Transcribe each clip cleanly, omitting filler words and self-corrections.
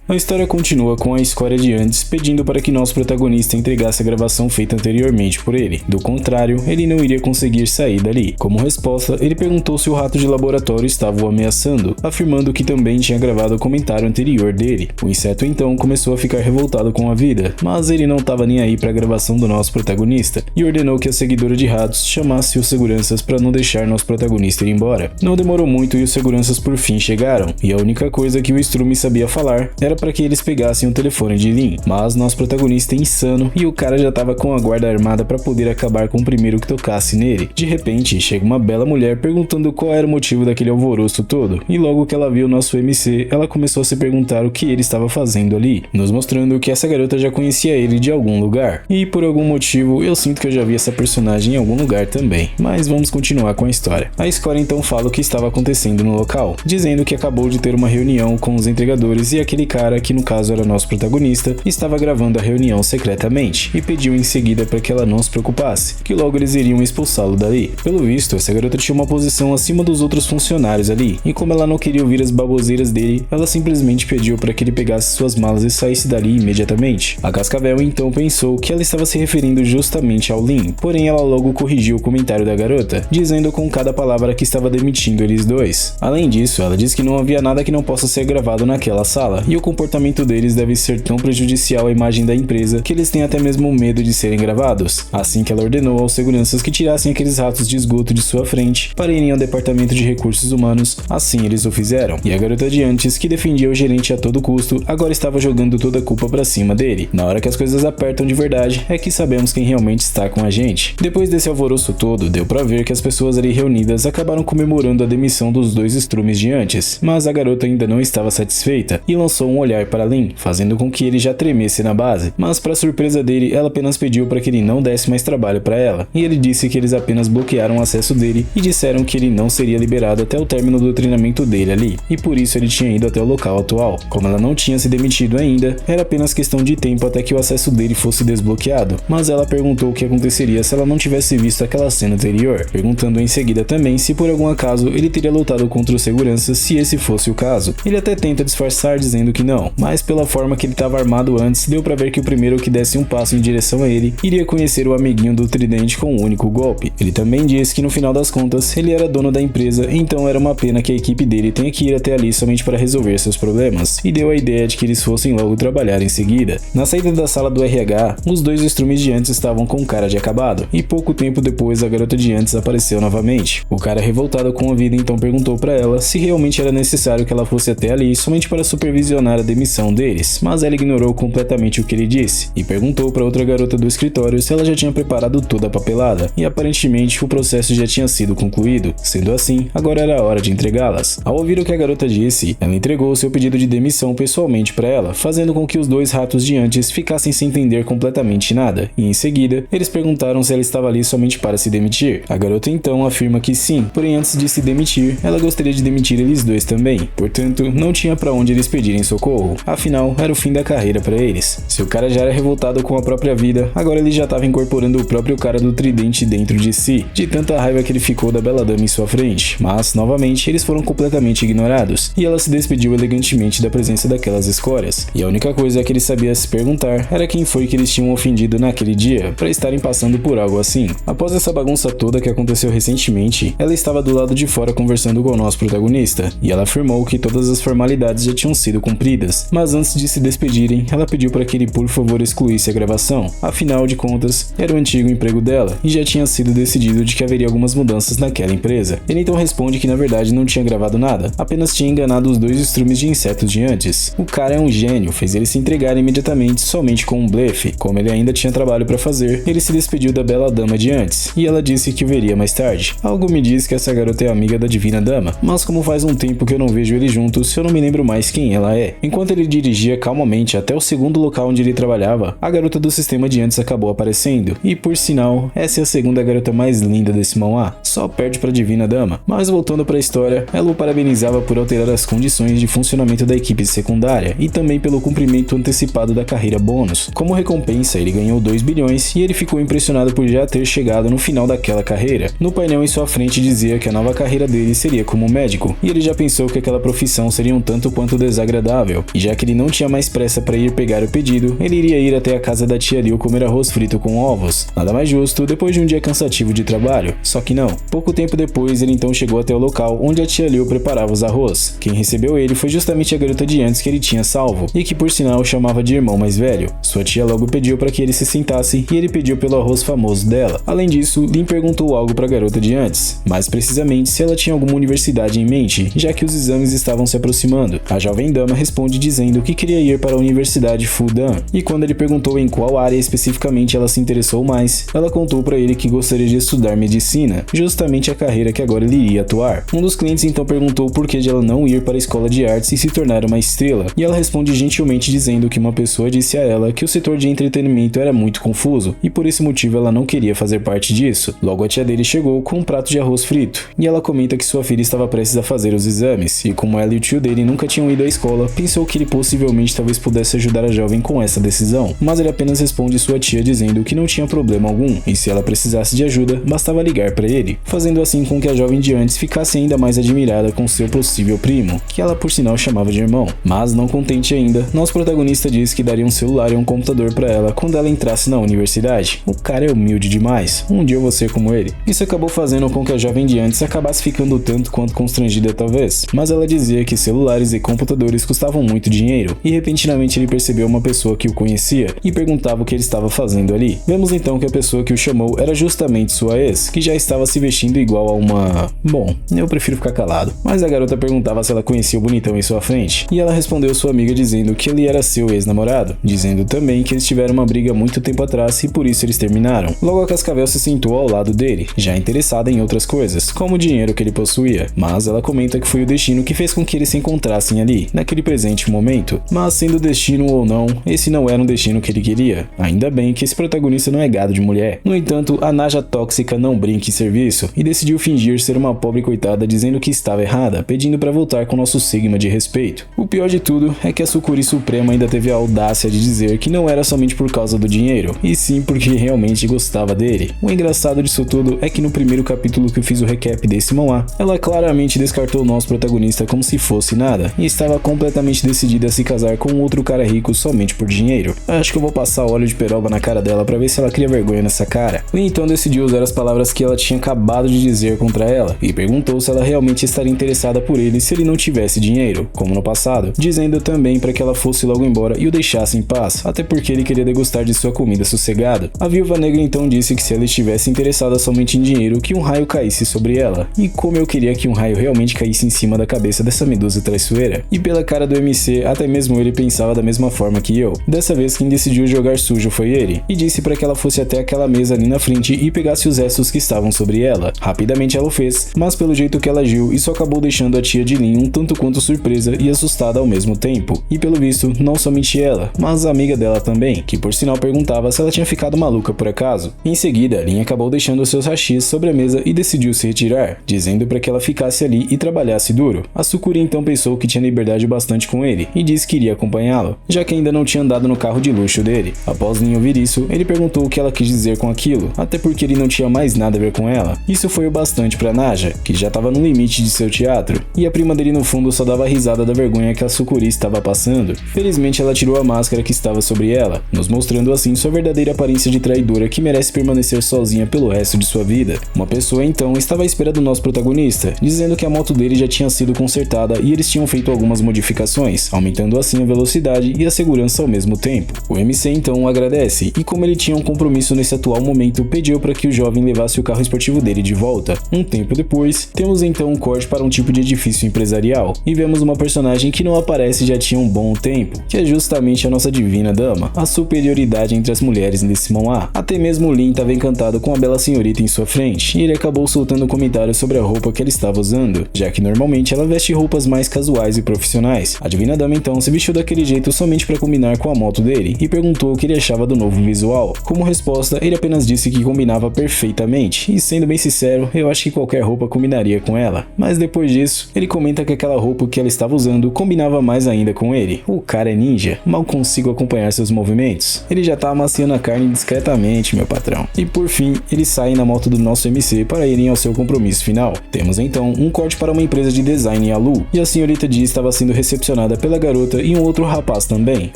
A história continua com a escória de antes pedindo para que nosso protagonista entregasse a gravação feita anteriormente por ele. Do contrário, ele não iria conseguir sair dali. Como resposta, ele perguntou se o rato de laboratório estava o ameaçando, afirmando que também tinha gravado o comentário anterior dele. O inseto então começou a ficar revoltado com a vida, mas ele não estava nem aí para a gravação do nosso protagonista e ordenou que a seguidora de ratos chamasse os seguranças para não deixar nosso protagonista ir embora. Não demorou muito e os seguranças por fim chegaram, e a única coisa que o Strume sabia falar era para que eles pegassem o telefone de Lynn, mas nosso protagonista é insano e o cara já tava com a guarda armada para poder acabar com o primeiro que tocasse nele. De repente, chega uma bela mulher perguntando qual era o motivo daquele alvoroço todo, e logo que ela viu nosso MC, ela começou a se perguntar o que ele estava fazendo ali, nos mostrando que essa garota já conhecia ele de algum lugar. E por algum motivo, eu sinto que eu já vi essa personagem em algum lugar também, mas vamos continuar com a história. A escória então fala o que estava acontecendo no local, dizendo que acabou de ter uma reunião com os entregadores e aquele cara, que no caso era nosso protagonista, estava gravando a reunião secretamente e pediu em seguida para que ela não se preocupasse, que logo eles iriam expulsá-lo dali. Pelo visto, essa garota tinha uma posição acima dos outros funcionários ali, e como ela não queria ouvir as baboseiras dele, ela simplesmente pediu para que ele pegasse suas malas e saísse dali imediatamente. A Cascavel então pensou que ela estava se referindo justamente ao Lynn, porém ela logo corrigiu o comentário da garota, dizendo com cada palavra que estava demitindo eles dois. Além disso, ela disse que não havia nada que não possa ser gravado naquela sala, e o comportamento deles deve ser tão prejudicial à imagem da empresa que eles têm até mesmo medo de serem gravados. Assim que ela ordenou aos seguranças que tirassem aqueles ratos de esgoto de sua frente para irem ao departamento de recursos humanos, assim eles o fizeram. E a garota de antes, que defendia o gerente a todo custo, agora estava jogando toda a culpa pra cima dele. Na hora que as coisas apertam de verdade, é que sabemos quem realmente está com a gente. Depois desse alvoroço todo, deu pra ver que as pessoas ali reunidas acabaram comemorando a demissão dos dois estrumes de antes, mas a garota ainda não estava satisfeita e lançou um olhar para Lynn, fazendo com que ele já tremesse na base. Mas para surpresa dele, ela apenas pediu para que ele não desse mais trabalho para ela, e ele disse que eles apenas bloquearam o acesso dele e disseram que ele não seria liberado até o término do treinamento dele ali, e por isso ele tinha ido até o local atual. Como ela não tinha se demitido ainda, era apenas questão de tempo até que o acesso dele fosse desbloqueado, mas ela perguntou o que aconteceria se ela não tivesse visto aquela cena anterior, perguntando em seguida também se por algum acaso ele teria lutado contra os seguranças se esse fosse o caso. Ele até tenta disfarçar dizendo que não, mas pela forma que ele estava armado antes, deu pra ver que o primeiro que desse um passo em direção a ele iria conhecer o amiguinho do tridente com um único golpe. Ele também disse que no final das contas ele era dono da empresa, então era uma pena que a equipe dele tenha que ir até ali somente para resolver seus problemas, e deu a ideia de que eles fossem logo trabalhar em seguida. Na saída da sala do RH, os dois estrumes de antes estavam com cara de acabado, e pouco tempo depois a garota de antes apareceu novamente. O cara, revoltado com a vida, então perguntou para ela se realmente era necessário que ela fosse até ali somente para supervisionar a demissão deles, mas ela ignorou completamente o que ele disse e perguntou para outra garota do escritório se ela já tinha preparado toda a papelada, e aparentemente o processo já tinha sido concluído. Sendo assim, agora era a hora de entregá-las. Ao ouvir o que a garota disse, ela entregou seu pedido de demissão pessoalmente para ela, fazendo com que os dois ratos de antes ficassem sem entender completamente nada, e em seguida eles perguntaram se ela estava ali somente para se demitir. A garota então afirma que sim, porém antes de se demitir, ela gostaria de demitir eles dois também, portanto não tinha para onde eles pedirem socorro, afinal era o fim da carreira para eles. Se o cara já era revoltado com a própria vida, agora ele já estava incorporando o próprio cara do tridente dentro de si, de tanta raiva que ele ficou da bela dama em sua frente. Mas novamente eles foram completamente ignorados, e ela se despediu elegantemente da presença daquelas escórias, e a única coisa que ele sabia se perguntar era quem foi que eles tinham ofendido naquele dia para estarem passando por algo assim. Após essa bagunça toda que aconteceu recentemente, ela estava do lado de fora conversando com o nosso protagonista, e ela afirmou que todas as formalidades já tinham sido cumpridas, mas antes de se despedirem, ela pediu para que ele por favor excluísse a gravação, afinal de contas, era o antigo emprego dela, e já tinha sido decidido de que haveria algumas mudanças naquela empresa. Ele então responde que na verdade não tinha gravado nada, apenas tinha enganado os dois estrumes de insetos de antes. O cara é um gênio, fez ele se entregar imediatamente somente com um blefe. Como ele ainda tinha trabalho para fazer, ele se despediu da bela dama de antes, e ela disse que veria mais tarde. Algo me diz que essa garota é amiga da divina dama, mas como faz um tempo que eu não vejo eles juntos, eu não me lembro mais quem ela é. Enquanto ele dirigia calmamente até o segundo local onde ele trabalhava, a garota do sistema de antes acabou aparecendo, e por sinal, essa é a segunda garota mais linda desse manhwa, só perde pra divina dama. Mas voltando pra história, ela o parabenizava por alterar as condições de funcionamento da equipe secundária, e também pelo cumprimento antecipado da carreira bônus. Como recompensa, ele ganhou 2 bilhões, e ele ficou impressionado por já ter chegado no final daquela carreira. No painel em sua frente dizia que a nova carreira dele seria como médico, e ele já pensou que aquela profissão seria um tanto quanto desagradável, possível. E já que ele não tinha mais pressa para ir pegar o pedido, ele iria ir até a casa da tia Liu comer arroz frito com ovos. Nada mais justo depois de um dia cansativo de trabalho. Só que não. Pouco tempo depois, ele então chegou até o local onde a tia Liu preparava os arroz. Quem recebeu ele foi justamente a garota de antes que ele tinha salvo, e que por sinal chamava de irmão mais velho. Sua tia logo pediu para que ele se sentasse e ele pediu pelo arroz famoso dela. Além disso, Lin perguntou algo para a garota de antes, mais precisamente se ela tinha alguma universidade em mente, já que os exames estavam se aproximando. A jovem dama responde dizendo que queria ir para a Universidade Fudan, e quando ele perguntou em qual área especificamente ela se interessou mais, ela contou para ele que gostaria de estudar medicina, justamente a carreira que agora ele iria atuar. Um dos clientes então perguntou por que de ela não ir para a escola de artes e se tornar uma estrela, e ela responde gentilmente dizendo que uma pessoa disse a ela que o setor de entretenimento era muito confuso, e por esse motivo ela não queria fazer parte disso. Logo a tia dele chegou com um prato de arroz frito, e ela comenta que sua filha estava prestes a fazer os exames, e como ela e o tio dele nunca tinham ido à escola, pensou que ele possivelmente talvez pudesse ajudar a jovem com essa decisão, mas ele apenas responde sua tia dizendo que não tinha problema algum, e se ela precisasse de ajuda, bastava ligar para ele, fazendo assim com que a jovem de antes ficasse ainda mais admirada com seu possível primo, que ela por sinal chamava de irmão. Mas não contente ainda, nosso protagonista diz que daria um celular e um computador para ela quando ela entrasse na universidade. O cara é humilde demais, um dia eu vou ser como ele. Isso acabou fazendo com que a jovem de antes acabasse ficando tanto quanto constrangida talvez, mas ela dizia que celulares e computadores custavam muito dinheiro, e repentinamente ele percebeu uma pessoa que o conhecia e perguntava o que ele estava fazendo ali. Vemos então que a pessoa que o chamou era justamente sua ex, que já estava se vestindo igual a uma... Bom, eu prefiro ficar calado. Mas a garota perguntava se ela conhecia o bonitão em sua frente, e ela respondeu sua amiga dizendo que ele era seu ex-namorado, dizendo também que eles tiveram uma briga muito tempo atrás e por isso eles terminaram. Logo a Cascavel se sentou ao lado dele, já interessada em outras coisas, como o dinheiro que ele possuía, mas ela comenta que foi o destino que fez com que eles se encontrassem ali, naquele presente momento. Mas sendo destino ou não, esse não era um destino que ele queria. Ainda bem que esse protagonista não é gado de mulher. No entanto, a Naja tóxica não brinca em serviço e decidiu fingir ser uma pobre coitada dizendo que estava errada, pedindo para voltar com nosso sigma de respeito. O pior de tudo é que a Sukuri Suprema ainda teve a audácia de dizer que não era somente por causa do dinheiro, e sim porque realmente gostava dele. O engraçado disso tudo é que no primeiro capítulo que eu fiz o recap desse manhwa, ela claramente descartou o nosso protagonista como se fosse nada, e estava completamente decidida a se casar com outro cara rico somente por dinheiro. Acho que eu vou passar óleo de peroba na cara dela pra ver se ela cria vergonha nessa cara. E então decidiu usar as palavras que ela tinha acabado de dizer contra ela, e perguntou se ela realmente estaria interessada por ele se ele não tivesse dinheiro, como no passado, dizendo também para que ela fosse logo embora e o deixasse em paz, até porque ele queria degustar de sua comida sossegado. A Viúva Negra então disse que se ela estivesse interessada somente em dinheiro, que um raio caísse sobre ela, e como eu queria que um raio realmente caísse em cima da cabeça dessa medusa traiçoeira. E pela cara do MC, até mesmo ele pensava da mesma forma que eu. Dessa vez quem decidiu jogar sujo foi ele, e disse para que ela fosse até aquela mesa ali na frente e pegasse os restos que estavam sobre ela. Rapidamente ela o fez, mas pelo jeito que ela agiu, isso acabou deixando a tia de Lin um tanto quanto surpresa e assustada ao mesmo tempo. E pelo visto, não somente ela, mas a amiga dela também, que por sinal perguntava se ela tinha ficado maluca por acaso. Em seguida, Lin acabou deixando seus hashis sobre a mesa e decidiu se retirar, dizendo para que ela ficasse ali e trabalhasse duro. A Sukuri então pensou que tinha liberdade bastante com ele e disse que iria acompanhá-lo, já que ainda não tinha andado no carro de luxo dele. Após Lin ouvir isso, ele perguntou o que ela quis dizer com aquilo, até porque ele não tinha mais nada a ver com ela. Isso foi o bastante para Naja, que já estava no limite de seu teatro, e a prima dele no fundo só dava risada da vergonha que a Sukuri estava passando. Felizmente ela tirou a máscara que estava sobre ela, nos mostrando assim sua verdadeira aparência de traidora que merece permanecer sozinha pelo resto de sua vida. Uma pessoa então estava à espera do nosso protagonista, dizendo que a moto dele já tinha sido consertada e eles tinham feito algumas modificações, aumentando assim a velocidade e a segurança ao mesmo tempo. O MC então agradece, e como ele tinha um compromisso nesse atual momento, pediu para que o jovem levasse o carro esportivo dele de volta. Um tempo depois, temos então um corte para um tipo de edifício empresarial, e vemos uma personagem que não aparece já tinha um bom tempo, que é justamente a nossa divina dama, a superioridade entre as mulheres nesse manhwa. Até mesmo Lin estava encantado com a bela senhorita em sua frente, e ele acabou soltando um comentário sobre a roupa que ela estava usando, já que normalmente ela veste roupas mais casuais e profissionais. A divina dama então se vestiu daquele jeito somente para combinar com a moto dele, e perguntou o que ele achava do novo visual. Como resposta, ele apenas disse que combinava perfeitamente, e sendo bem sincero, eu acho que qualquer roupa combinaria com ela. Mas depois disso, ele comenta que aquela roupa que ela estava usando combinava mais ainda com ele. O cara é ninja, mal consigo acompanhar seus movimentos. Ele já tá amaciando a carne discretamente, meu patrão. E por fim, eles saem na moto do nosso MC para irem ao seu compromisso final. Temos então um corte para uma empresa de design em Alu, e a senhorita Ji estava sendo recepcionada mencionada pela garota e um outro rapaz também,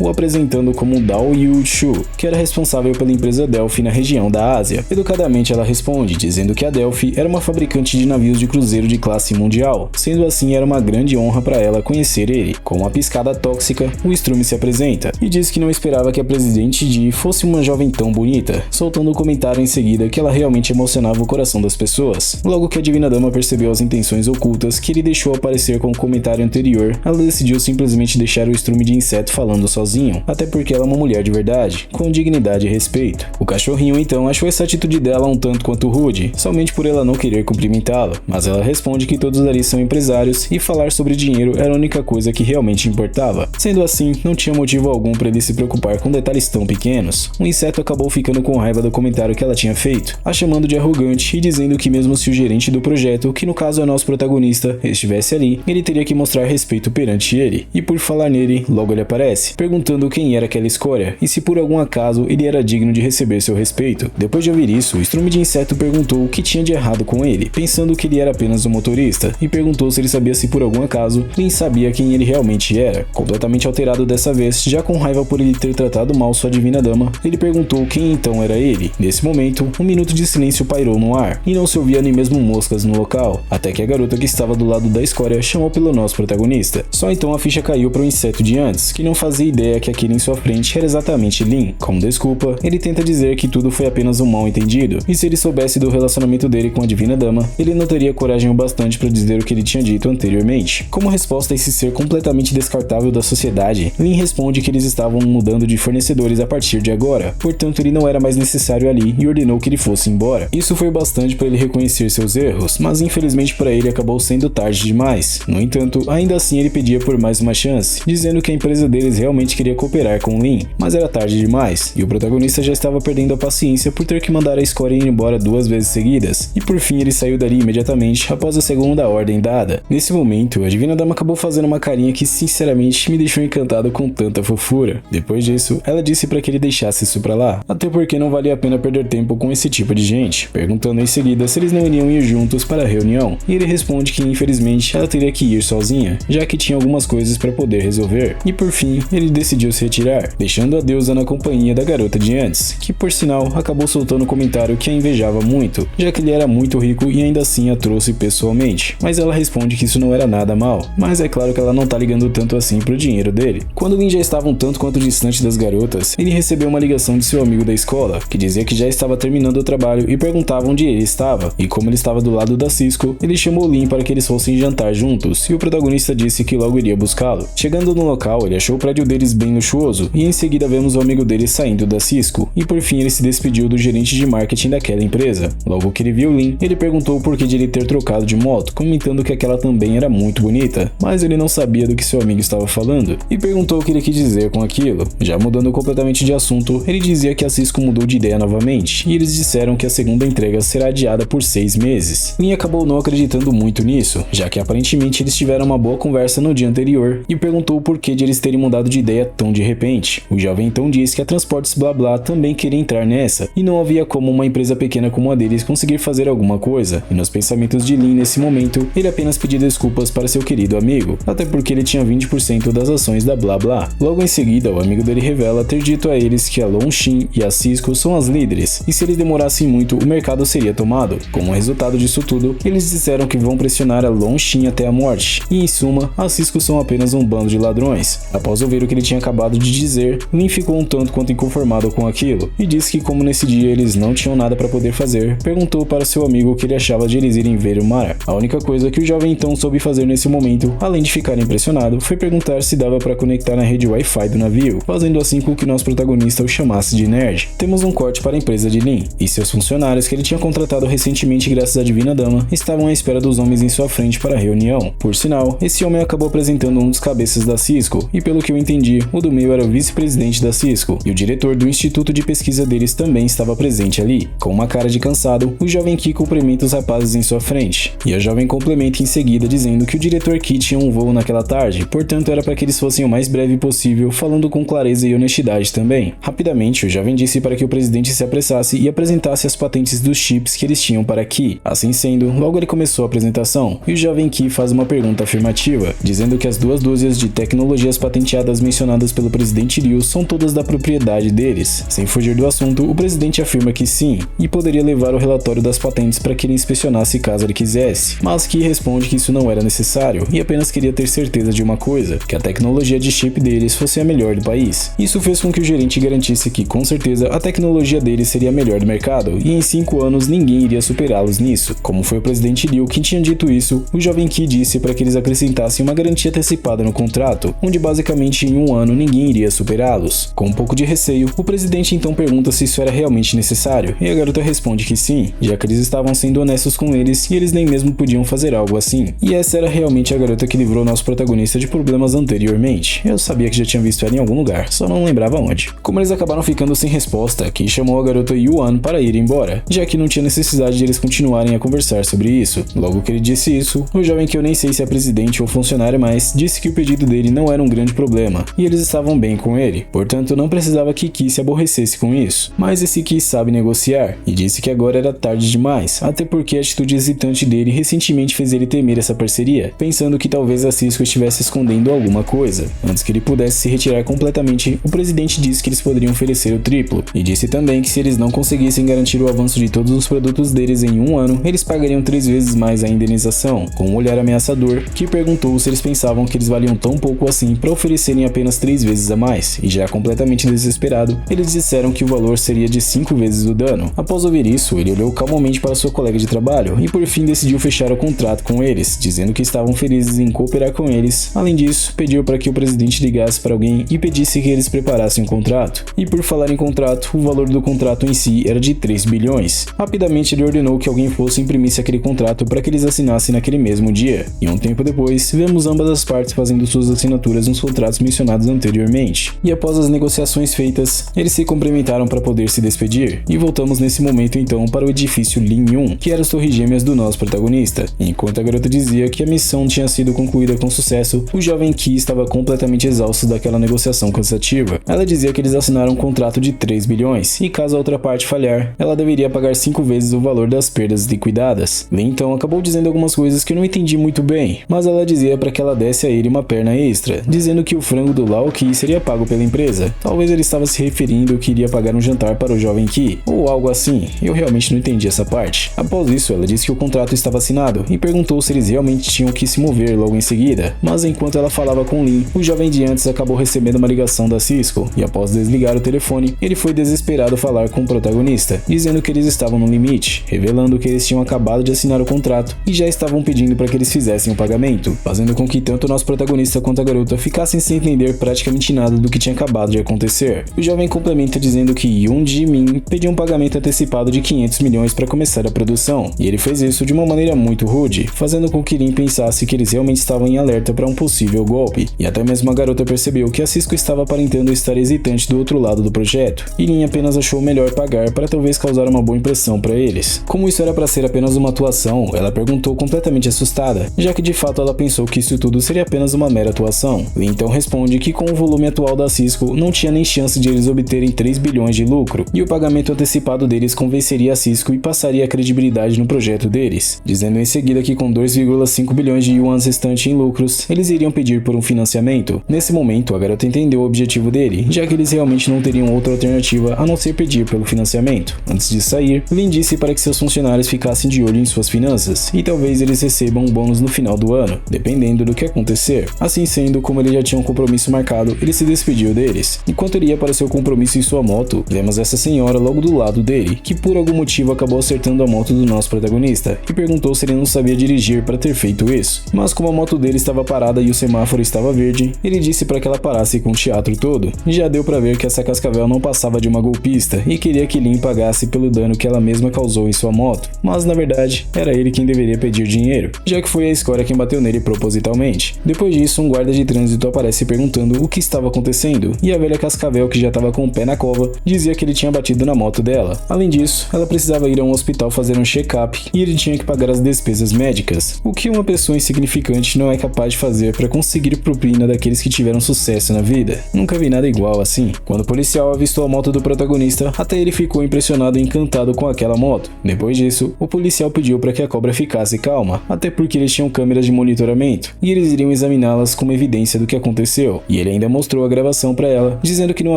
o apresentando como Dao Yu-Shu, que era responsável pela empresa Delphi na região da Ásia. Educadamente ela responde, dizendo que a Delphi era uma fabricante de navios de cruzeiro de classe mundial, sendo assim era uma grande honra para ela conhecer ele. Com uma piscada tóxica, o Strume se apresenta e diz que não esperava que a presidente Ji fosse uma jovem tão bonita, soltando um comentário em seguida que ela realmente emocionava o coração das pessoas. Logo que a Divina Dama percebeu as intenções ocultas que ele deixou aparecer com o comentário anterior, ela decidiu simplesmente deixar o Strume de inseto falando sozinho, até porque ela é uma mulher de verdade, com dignidade e respeito. O cachorrinho então achou essa atitude dela um tanto quanto rude, somente por ela não querer cumprimentá-lo, mas ela responde que todos ali são empresários e falar sobre dinheiro era a única coisa que realmente importava. Sendo assim, não tinha motivo algum para ele se preocupar com detalhes tão pequenos. O inseto acabou ficando com raiva do comentário que ela tinha feito, a chamando de arrogante e dizendo que mesmo se o gerente do projeto, que no caso é nosso protagonista, estivesse ali, ele teria que mostrar respeito perante ele. E por falar nele, logo ele aparece, perguntando quem era aquela escória e se por algum acaso ele era digno de receber seu respeito. Depois de ouvir isso, o Strume de inseto perguntou o que tinha de errado com ele, pensando que ele era apenas um motorista, e perguntou se ele sabia se por algum acaso Lin sabia quem ele realmente era. Completamente alterado dessa vez, já com raiva por ele ter tratado mal sua divina dama, ele perguntou quem então era ele. Nesse momento, um minuto de silêncio pairou no ar, e não se ouvia nem mesmo moscas no local, até que a garota que estava do lado da escória chamou pelo nosso protagonista. Só então a ficha caiu para o inseto de antes, que não fazia ideia que aquele em sua frente era exatamente Lin. Como desculpa, ele tenta dizer que tudo foi apenas um mal entendido, e se ele soubesse do relacionamento dele com a divina dama, ele não teria coragem o bastante para dizer o que ele tinha dito anteriormente. Como resposta a esse ser completamente descartável da sociedade, Lin responde que eles estavam mudando de fornecedores a partir de agora, portanto ele não era mais necessário ali e ordenou que ele fosse embora. Isso foi bastante para ele reconhecer seus erros, mas infelizmente para ele acabou sendo tarde demais. No entanto, ainda assim ele pedia por mais uma chance, dizendo que a empresa deles realmente queria cooperar com Lin, mas era tarde demais, e o protagonista já estava perdendo a paciência por ter que mandar a escória ir embora 2 vezes seguidas, e por fim ele saiu dali imediatamente após a segunda ordem dada. Nesse momento, a divina dama acabou fazendo uma carinha que sinceramente me deixou encantado com tanta fofura. Depois disso, ela disse para que ele deixasse isso pra lá, até porque não valia a pena perder tempo com esse tipo de gente, perguntando em seguida se eles não iriam ir juntos para a reunião, e ele responde que infelizmente ela teria que ir sozinha, já que tinha algumas coisas para poder resolver, e por fim ele decidiu se retirar, deixando a deusa na companhia da garota de antes, que por sinal acabou soltando um comentário que a invejava muito, já que ele era muito rico e ainda assim a trouxe pessoalmente, mas ela responde que isso não era nada mal, mas é claro que ela não tá ligando tanto assim pro dinheiro dele. Quando Lin já estava um tanto quanto distante das garotas, ele recebeu uma ligação de seu amigo da escola, que dizia que já estava terminando o trabalho e perguntava onde ele estava, e como ele estava do lado da Cisco, ele chamou Lin para que eles fossem jantar juntos, e o protagonista disse que logo iria buscá-lo. Chegando no local, ele achou o prédio deles bem luxuoso, e em seguida vemos o amigo dele saindo da Cisco, e por fim ele se despediu do gerente de marketing daquela empresa. Logo que ele viu Lin, ele perguntou o porquê de ele ter trocado de moto, comentando que aquela também era muito bonita, mas ele não sabia do que seu amigo estava falando, e perguntou o que ele quis dizer com aquilo. Já mudando completamente de assunto, ele dizia que a Cisco mudou de ideia novamente, e eles disseram que a segunda entrega será adiada por 6 meses. Lin acabou não acreditando muito nisso, já que aparentemente eles tiveram uma boa conversa no dia anterior, e perguntou o porquê de eles terem mudado de ideia tão de repente. O jovem então disse que a Transportes Blá Blá também queria entrar nessa, e não havia como uma empresa pequena como a deles conseguir fazer alguma coisa, e nos pensamentos de Lin nesse momento, ele apenas pedia desculpas para seu querido amigo, até porque ele tinha 20% das ações da Blá Blá. Logo em seguida, o amigo dele revela ter dito a eles que a Longxin e a Cisco são as líderes, e se eles demorassem muito, o mercado seria tomado. Como resultado disso tudo, eles disseram que vão pressionar a Longxin até a morte, e em suma, a Cisco são apenas um bando de ladrões. Após ouvir o que ele tinha acabado de dizer, Lin ficou um tanto quanto inconformado com aquilo, e disse que como nesse dia eles não tinham nada para poder fazer, perguntou para seu amigo o que ele achava de eles irem ver o mar. A única coisa que o jovem então soube fazer nesse momento, além de ficar impressionado, foi perguntar se dava para conectar na rede Wi-Fi do navio, fazendo assim com que nosso protagonista o chamasse de nerd. Temos um corte para a empresa de Lin, e seus funcionários que ele tinha contratado recentemente graças à Divina Dama, estavam à espera dos homens em sua frente para a reunião. Por sinal, esse homem acabou apresentando um dos cabeças da Cisco, e pelo que eu entendi, o do meio era o vice-presidente da Cisco, e o diretor do instituto de pesquisa deles também estava presente ali. Com uma cara de cansado, o jovem Ki cumprimenta os rapazes em sua frente, e a jovem complementa em seguida dizendo que o diretor Ki tinha um voo naquela tarde, portanto era para que eles fossem o mais breve possível, falando com clareza e honestidade também. Rapidamente, o jovem disse para que o presidente se apressasse e apresentasse as patentes dos chips que eles tinham para Ki. Assim sendo, logo ele começou a apresentação, e o jovem Ki faz uma pergunta afirmativa, dizendo que as 2 2 dúzias de tecnologias patenteadas mencionadas pelo presidente Liu são todas da propriedade deles. Sem fugir do assunto, o presidente afirma que sim, e poderia levar o relatório das patentes para que ele inspecionasse caso ele quisesse, mas Qi responde que isso não era necessário e apenas queria ter certeza de uma coisa, que a tecnologia de chip deles fosse a melhor do país. Isso fez com que o gerente garantisse que, com certeza, a tecnologia deles seria a melhor do mercado e em 5 anos ninguém iria superá-los nisso. Como foi o presidente Liu quem tinha dito isso, o jovem Qi disse para que eles acrescentassem uma garantia antecipada no contrato, onde basicamente em 1 ano ninguém iria superá-los. Com um pouco de receio, o presidente então pergunta se isso era realmente necessário, e a garota responde que sim, já que eles estavam sendo honestos com eles e eles nem mesmo podiam fazer algo assim. E essa era realmente a garota que livrou nosso protagonista de problemas anteriormente. Eu sabia que já tinha visto ela em algum lugar, só não lembrava onde. Como eles acabaram ficando sem resposta, Qi chamou a garota Yuan para ir embora, já que não tinha necessidade de eles continuarem a conversar sobre isso. Logo que ele disse isso, o jovem, que eu nem sei se é presidente ou funcionário mais, disse que o pedido dele não era um grande problema, e eles estavam bem com ele, portanto não precisava que Qi se aborrecesse com isso. Mas esse Qi sabe negociar, e disse que agora era tarde demais, até porque a atitude hesitante dele recentemente fez ele temer essa parceria, pensando que talvez a Cisco estivesse escondendo alguma coisa. Antes que ele pudesse se retirar completamente, o presidente disse que eles poderiam oferecer o triplo, e disse também que se eles não conseguissem garantir o avanço de todos os produtos deles em 1 ano, eles pagariam 3 vezes mais a indenização. Com um olhar ameaçador, Qi perguntou se eles pensavam que eles valiam tão pouco assim para oferecerem apenas 3 vezes a mais, e já completamente desesperado, eles disseram que o valor seria de 5 vezes o dano. Após ouvir isso, ele olhou calmamente para sua colega de trabalho e por fim decidiu fechar o contrato com eles, dizendo que estavam felizes em cooperar com eles. Além disso, pediu para que o presidente ligasse para alguém e pedisse que eles preparassem um contrato. E por falar em contrato, o valor do contrato em si era de 3 bilhões. Rapidamente ele ordenou que alguém fosse e imprimisse aquele contrato para que eles assinassem naquele mesmo dia. E um tempo depois, vemos ambas as partes fazendo suas assinaturas nos contratos mencionados anteriormente. E após as negociações feitas, eles se cumprimentaram para poder se despedir. E voltamos nesse momento então para o edifício Lin Yun, que era as torres gêmeas do nosso protagonista. Enquanto a garota dizia que a missão tinha sido concluída com sucesso, o jovem Qi estava completamente exausto daquela negociação cansativa. Ela dizia que eles assinaram um contrato de 3 bilhões, e caso a outra parte falhar, ela deveria pagar 5 vezes o valor das perdas liquidadas. Lin então acabou dizendo algumas coisas que eu não entendi muito bem, mas ela dizia para que ela desse a ele uma perna extra, dizendo que o frango do Lao Qi seria pago pela empresa. Talvez ele estava se referindo que iria pagar um jantar para o jovem Qi, ou algo assim. Eu realmente não entendi essa parte. Após isso, ela disse que o contrato estava assinado e perguntou se eles realmente tinham que se mover logo em seguida. Mas enquanto ela falava com Lin, o jovem de antes acabou recebendo uma ligação da Cisco, e após desligar o telefone, ele foi desesperado falar com o protagonista, dizendo que eles estavam no limite, revelando que eles tinham acabado de assinar o contrato e já estavam pedindo para que eles fizessem o pagamento, fazendo com que tanto o nosso protagonista quanto a garota ficassem sem entender praticamente nada do que tinha acabado de acontecer. O jovem complementa dizendo que Yoon Ji-min pediu um pagamento antecipado de 500 milhões para começar a produção, e ele fez isso de uma maneira muito rude, fazendo com que Lin pensasse que eles realmente estavam em alerta para um possível golpe, e até mesmo a garota percebeu que a Cisco estava aparentando estar hesitante do outro lado do projeto, e Lin apenas achou melhor pagar para talvez causar uma boa impressão para eles. Como isso era para ser apenas uma atuação, ela perguntou completamente assustada, já que de fato ela pensou que isso tudo seria apenas uma mera atuação. Lin então responde que com o volume atual da Cisco não tinha nem chance de eles obterem 3 bilhões de lucro, e o pagamento antecipado deles convenceria a Cisco e passaria a credibilidade no projeto deles, dizendo em seguida que com 2,5 bilhões de yuans restantes em lucros, eles iriam pedir por um financiamento. Nesse momento, a garota entendeu o objetivo dele, já que eles realmente não teriam outra alternativa a não ser pedir pelo financiamento. Antes de sair, Lin disse para que seus funcionários ficassem de olho em suas finanças, e talvez eles recebam um bônus no final do ano, dependendo do que acontecer. Assim sendo, como ele já tinha um compromisso marcado, ele se despediu deles. Enquanto ele ia para seu compromisso em sua moto, vemos essa senhora logo do lado dele, que por algum motivo acabou acertando a moto do nosso protagonista, e perguntou se ele não sabia dirigir para ter feito isso. Mas como a moto dele estava parada e o semáforo estava verde, ele disse para que ela parasse com o teatro todo. Já deu para ver que essa cascavel não passava de uma golpista e queria que Lin pagasse pelo dano que ela mesma causou em sua moto, mas na verdade era ele quem deveria pedir dinheiro, já que foi a escória quem bateu nele propositalmente. Depois disso, um guarda de trânsito aparece perguntando o que estava acontecendo, e a velha cascavel, que já estava com o pé na cova, dizia que ele tinha batido na moto dela. Além disso, ela precisava ir a um hospital fazer um check-up e ele tinha que pagar as despesas médicas, o que uma pessoa insignificante não é capaz de fazer para conseguir propina daqueles que tiveram sucesso na vida. Nunca vi nada igual assim. Quando o policial avistou a moto do protagonista, até ele ficou impressionado e encantado com aquela moto. Depois disso, o policial pediu para que a cobra ficasse calma, até porque eles tinham câmeras de monitoramento, e eles iriam examinar examiná-las como evidência do que aconteceu, e ele ainda mostrou a gravação para ela, dizendo que não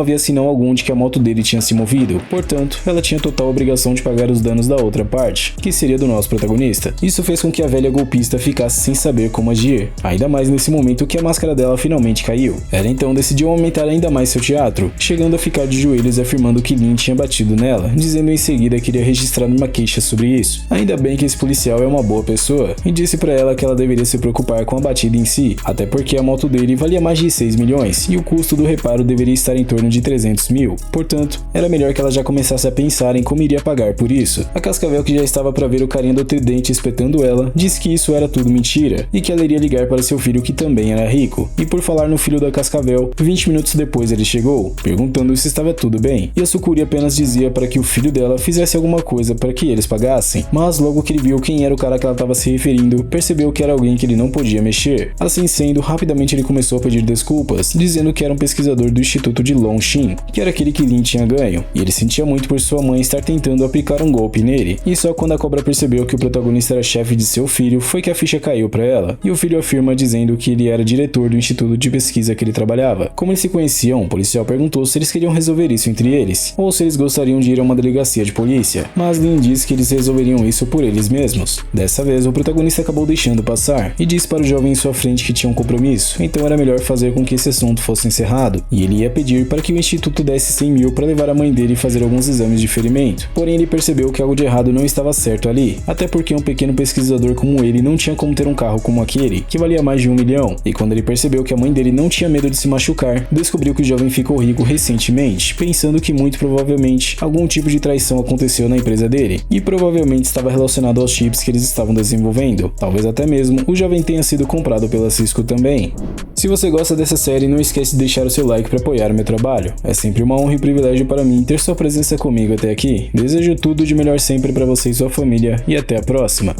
havia sinal algum de que a moto dele tinha se movido, portanto, ela tinha total obrigação de pagar os danos da outra parte, que seria do nosso protagonista. Isso fez com que a velha golpista ficasse sem saber como agir, ainda mais nesse momento que a máscara dela finalmente caiu. Ela então decidiu aumentar ainda mais seu teatro, chegando a ficar de joelhos afirmando que Lynn tinha batido nela, dizendo em seguida que iria registrar uma queixa sobre isso. Ainda bem que esse policial é uma boa pessoa, e disse para ela que ela deveria se preocupar com a batida em si, até porque a moto dele valia mais de 6 milhões, e o custo do reparo deveria estar em torno de 300 mil, portanto, era melhor que ela já começasse a pensar em como iria pagar por isso. A Cascavel, que já estava para ver o carinha do tridente espetando ela, disse que isso era tudo mentira, e que ela iria ligar para seu filho que também era rico, e por falar no filho da Cascavel, 20 minutos depois ele chegou, perguntando se estava tudo bem, e a Sucuri apenas dizia para que o filho dela fizesse alguma coisa para que eles pagassem, mas logo que ele viu quem era o cara que ela estava se referindo, percebeu que era alguém que ele não podia mexer. Assim sendo, rapidamente ele começou a pedir desculpas, dizendo que era um pesquisador do Instituto de Longshin, que era aquele que Lynn tinha ganho, e ele sentia muito por sua mãe estar tentando aplicar um golpe nele, e só quando a cobra percebeu que o protagonista era chefe de seu filho, foi que a ficha caiu para ela, e o filho afirma dizendo que ele era diretor do instituto de pesquisa que ele trabalhava. Como eles se conheciam, o policial perguntou se eles queriam resolver isso entre eles, ou se eles gostariam de ir a uma delegacia de polícia, mas Lynn disse que eles resolveriam isso por eles mesmos. Dessa vez, o protagonista acabou deixando passar, e disse para o jovem em sua frente que tinha um compromisso, então era melhor fazer com que esse assunto fosse encerrado, e ele ia pedir para que o instituto desse 100 mil para levar a mãe dele fazer alguns exames de ferimento, porém ele percebeu que algo de errado não estava certo ali, até porque um pequeno pesquisador como ele não tinha como ter um carro como aquele, que valia mais de 1 milhão, e quando ele percebeu que a mãe dele não tinha medo de se machucar, descobriu que o jovem ficou rico recentemente, pensando que muito provavelmente algum tipo de traição aconteceu na empresa dele, e provavelmente estava relacionado aos chips que eles estavam desenvolvendo, talvez até mesmo o jovem tenha sido comprado pela Cisco também. Se você gosta dessa série, não esquece de deixar o seu like para apoiar o meu trabalho, é sempre uma honra e privilégio para mim ter sua presença comigo até aqui. Desejo tudo de melhor sempre para você e sua família, e até a próxima.